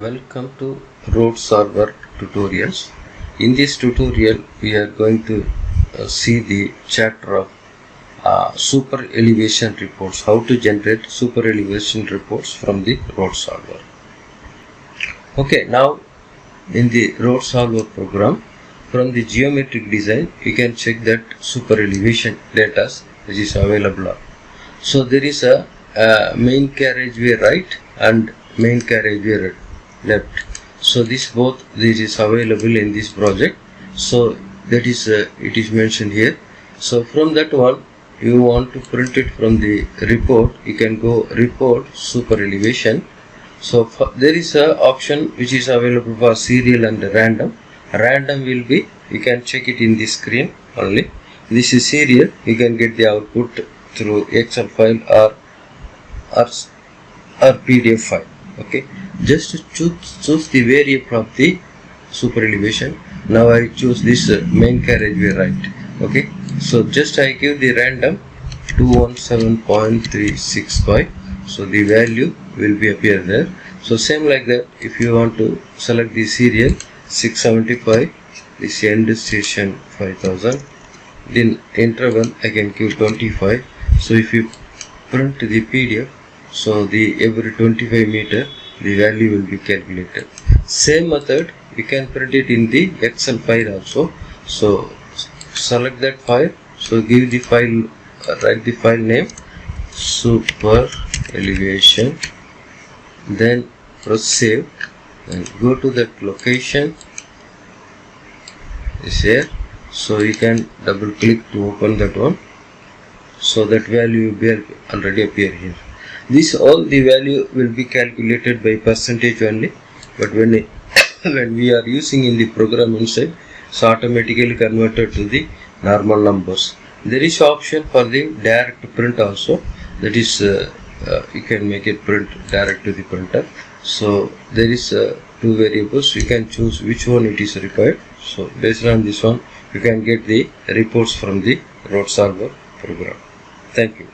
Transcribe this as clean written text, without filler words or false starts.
Welcome to Road Solver tutorials. In this tutorial we are going to see the chapter of super elevation reports, how to generate super elevation reports from the Road Solver. Okay, now in the Road Solver program, from the geometric design you can check that super elevation data which is available. So there is a main carriageway right and main carriageway left. So this is available in this project. So that is it is mentioned here. So from that one you want to print it from the report, you can go report super elevation. So there is a option which is available for serial and random. Random will be, you can check it in the screen only. This is serial, you can get the output through Excel file or PDF file. Okay, just choose the variable of the super elevation. Now I choose this main carriageway right. Okay, so just I give the random 217.365. so the value will be appear there. So same like that, if you want to select the serial 675, this end station 5000, then interval I can give 25. So if you print the PDF, so the every 25 meter the value will be calculated. Same method you can print it in the Excel file also. So select that file, so give the file, write the file name super elevation, then press save and go to that location is here. So you can double click to open that one, so that value will already appear here. This all the value will be calculated by percentage only, but when we are using in the program inside, so automatically converted to the normal numbers. There is option for the direct print also, that is you can make it print direct to the printer. So there is two variables, you can choose which one it is required. So based on this one you can get the reports from the Road Solver program. Thank you.